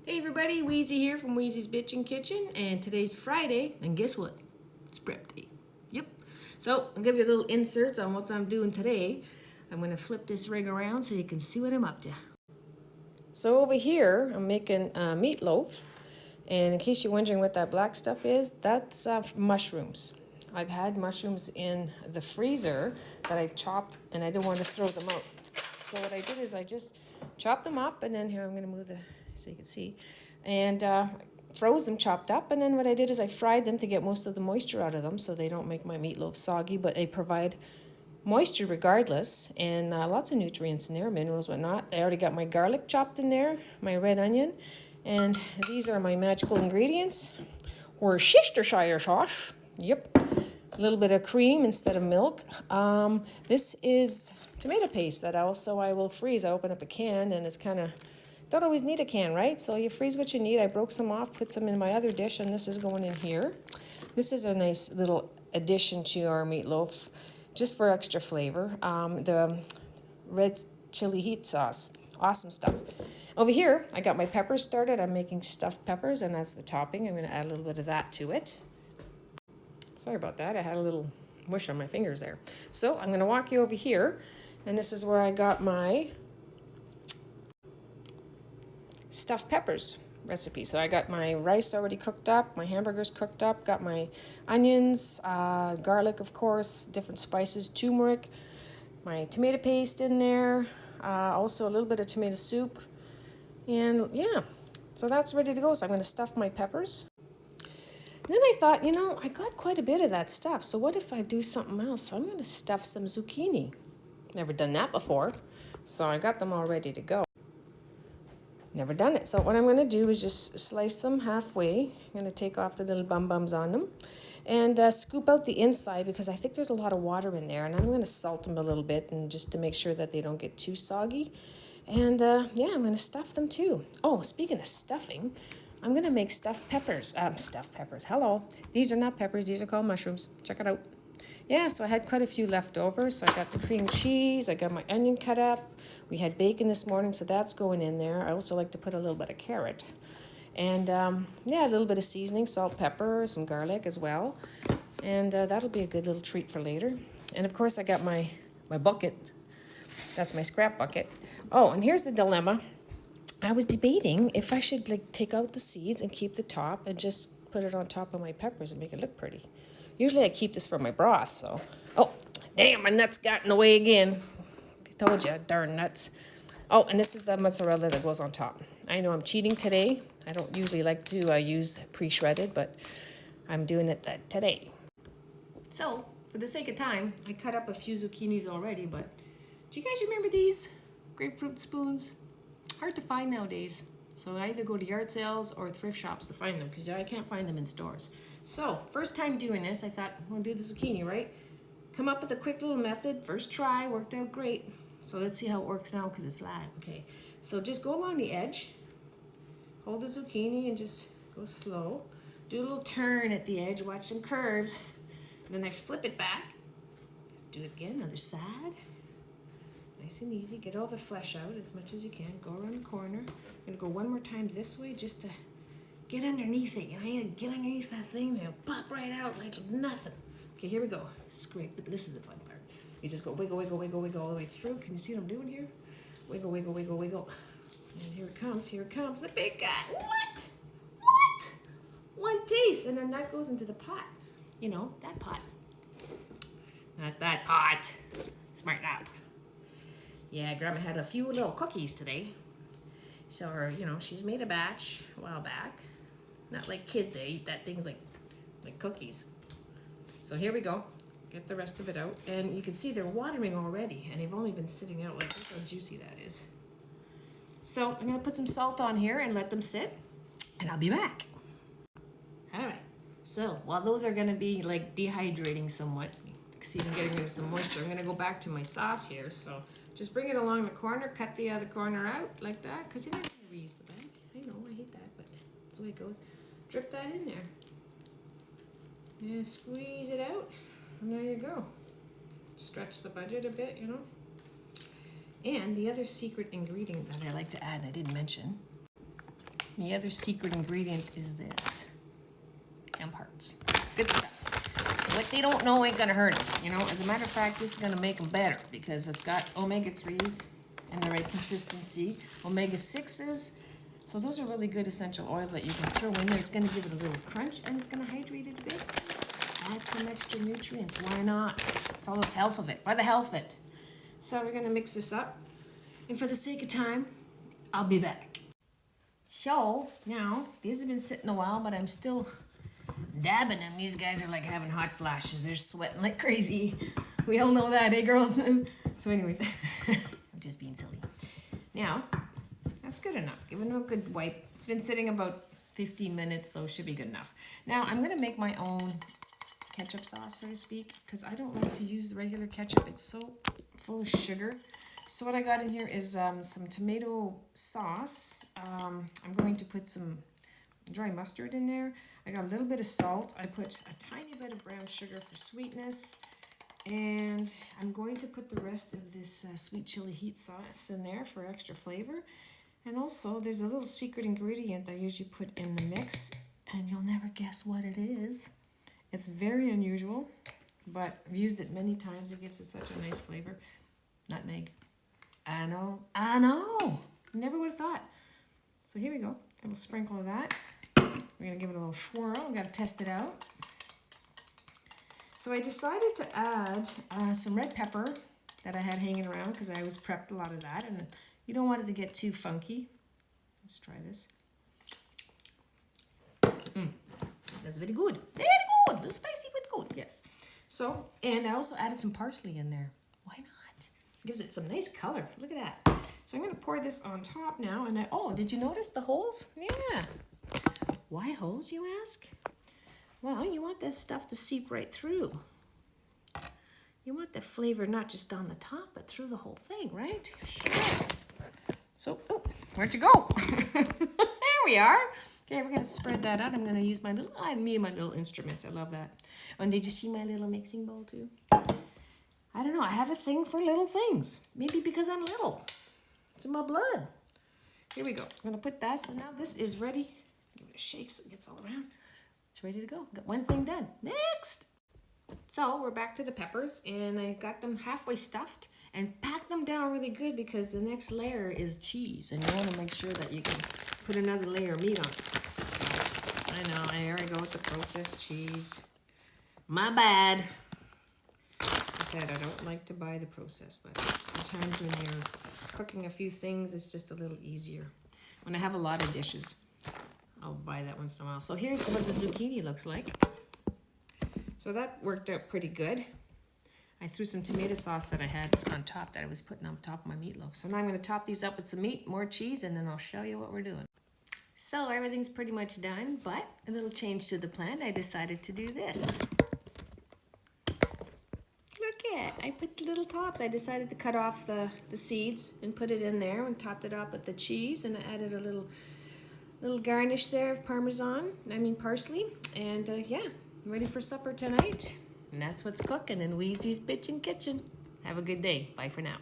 Hey everybody, Wheezy here from Wheezy's Bitchin' Kitchen, and today's Friday, and guess what? It's prep day. Yep. So I'll give you a little inserts on what I'm doing today. I'm gonna flip this rig around so you can see what I'm up to. So over here, I'm making meatloaf, and in case you're wondering what that black stuff is, that's mushrooms. I've had mushrooms in the freezer that I chopped, and I didn't want to throw them out. So what I did is I just chopped them up, and then here I'm gonna move the so you can see, and froze them chopped up. And then what I did is I fried them to get most of the moisture out of them, so they don't make my meatloaf soggy, but they provide moisture regardless, and lots of nutrients in there, minerals, whatnot. I already got my garlic chopped in there, my red onion, and these are my magical ingredients. Worcestershire sauce. Yep. A little bit of cream instead of milk. This is tomato paste that also I will freeze. I open up a can, and it's kind of, don't always need a can, right? So you freeze what you need. I broke some off, put some in my other dish, and this is going in here. This is a nice little addition to our meatloaf, just for extra flavor. The red chili heat sauce, awesome stuff. Over here, I got my peppers started. I'm making stuffed peppers, and that's the topping. I'm gonna add a little bit of that to it. Sorry about that, I had a little mush on my fingers there. So I'm gonna walk you over here, and this is where I got my stuffed peppers recipe. So I got my rice already cooked up, my hamburgers cooked up, got my onions, garlic, of course, different spices, turmeric, my tomato paste in there, also a little bit of tomato soup, and yeah, so that's ready to go. So I'm going to stuff my peppers. Then I thought, I got quite a bit of that stuff, so what if I do something else? So I'm going to stuff some zucchini. Never done that before, so I got them all ready to go. Never done it. So what I'm going to do is just slice them halfway. I'm going to take off the little bums on them and scoop out the inside, because I think there's a lot of water in there, and I'm going to salt them a little bit, and just to make sure that they don't get too soggy. And yeah, I'm going to stuff them too. Oh, speaking of stuffing, I'm going to make stuffed peppers. Hello. These are not peppers. These are called mushrooms. Check it out. Yeah, so I had quite a few left over. So I got the cream cheese, I got my onion cut up. We had bacon this morning, so that's going in there. I also like to put a little bit of carrot. And yeah, a little bit of seasoning, salt, pepper, some garlic as well. And that'll be a good little treat for later. And of course I got my bucket. That's my scrap bucket. Oh, and here's the dilemma. I was debating if I should take out the seeds and keep the top and just put it on top of my peppers and make it look pretty. Usually I keep this for my broth, so. Oh, damn, my nuts got in the way again. I told you, darn nuts. Oh, and this is the mozzarella that goes on top. I know I'm cheating today. I don't usually like to use pre-shredded, but I'm doing it today. So, for the sake of time, I cut up a few zucchinis already, but do you guys remember these grapefruit spoons? Hard to find nowadays. So I either go to yard sales or thrift shops to find them, because I can't find them in stores. So, first time doing this, I thought, I'm going to do the zucchini, right? Come up with a quick little method. First try, worked out great. So let's see how it works now, because it's live. Okay, so just go along the edge. Hold the zucchini and just go slow. Do a little turn at the edge, watch some curves. And then I flip it back. Let's do it again, other side. Nice and easy, get all the flesh out as much as you can. Go around the corner. I'm going to go one more time this way just to get underneath it. Get underneath that thing and it'll pop right out like nothing. Okay, here we go. Scrape this is the fun part. You just go wiggle, wiggle, wiggle, wiggle all the way through. Can you see what I'm doing here? Wiggle, wiggle, wiggle, wiggle. And here it comes, the big guy. What? One piece, and then that goes into the pot. That pot. Not that pot. Smart up. Yeah, Grandma had a few little cookies today. So, she's made a batch a while back. Not like kids, they eat that things like cookies. So here we go. Get the rest of it out. And you can see they're watering already, and they've only been sitting out. Look how juicy that is. So I'm going to put some salt on here and let them sit, and I'll be back. All right. So while those are going to be dehydrating somewhat, see them getting rid of some moisture, I'm going to go back to my sauce here. So just bring it along the corner, cut the other corner out like that, because you're not going to reuse the bag. I know, I hate that, but that's the way it goes. Drip that in there. And squeeze it out, and there you go. Stretch the budget a bit, And the other secret ingredient that I like to add, I didn't mention, The other secret ingredient is this. Hemp hearts. Good stuff. What they don't know ain't gonna hurt them. You know, as a matter of fact, this is gonna make them better because it's got omega-3s in the right consistency, omega-6s. So those are really good essential oils that you can throw in there. It's gonna give it a little crunch and it's gonna hydrate it a bit. Add some extra nutrients. Why not? It's all the health of it. Why the health of it? So we're gonna mix this up. And for the sake of time, I'll be back. So now, these have been sitting a while, but I'm still dabbing them. These guys are like having hot flashes. They're sweating like crazy. We all know that, eh, girls? So anyways, I'm just being silly. Now, that's good enough. Giving them a good wipe. It's been sitting about 15 minutes, so it should be good enough. Now, I'm going to make my own ketchup sauce, so to speak, because I don't like to use the regular ketchup. It's so full of sugar. So what I got in here is some tomato sauce. I'm going to put some dry mustard in there. I got a little bit of salt. I put a tiny bit of brown sugar for sweetness. And I'm going to put the rest of this sweet chili heat sauce in there for extra flavor. And also, there's a little secret ingredient I usually put in the mix, and you'll never guess what it is. It's very unusual, but I've used it many times. It gives it such a nice flavor. Nutmeg. I know. Never would have thought. So here we go. A little sprinkle of that. We're going to give it a little swirl. We've got to test it out. So I decided to add some red pepper that I had hanging around because I always prepped a lot of that. And you don't want it to get too funky. Let's try this. That's very good. Very good. A little spicy but good. Yes. So, and I also added some parsley in there. Why not? Gives it some nice color. Look at that. So I'm going to pour this on top now. And did you notice the holes? Yeah. Why holes, you ask? Well, you want this stuff to seep right through. You want the flavor not just on the top, but through the whole thing, right? Sure. So, where'd you go? There we are. Okay, we're going to spread that out. I'm going to use my little instruments. I love that. And did you see my little mixing bowl too? I don't know. I have a thing for little things. Maybe because I'm little. It's in my blood. Here we go. I'm going to put that. So now this is ready. Give it a shake so it gets all around. It's ready to go. Got one thing done. Next! So we're back to the peppers, and I got them halfway stuffed and packed them down really good because the next layer is cheese, and you want to make sure that you can put another layer of meat on it. So, I know, here I go with the processed cheese. My bad. I said I don't like to buy the processed, but sometimes when you're cooking a few things, it's just a little easier. When I have a lot of dishes, I'll buy that once in a while. So here's what the zucchini looks like. So that worked out pretty good. I threw some tomato sauce that I had on top that I was putting on top of my meatloaf. So now I'm going to top these up with some meat, more cheese, and then I'll show you what we're doing. So everything's pretty much done, but a little change to the plan. I decided to do this. Look at, I put the little tops. I decided to cut off the seeds and put it in there and topped it up with the cheese, and I added a little garnish there of parsley, and yeah, I'm ready for supper tonight. And that's what's cooking in Wheezy's Bitchin' Kitchen. Have a good day. Bye for now.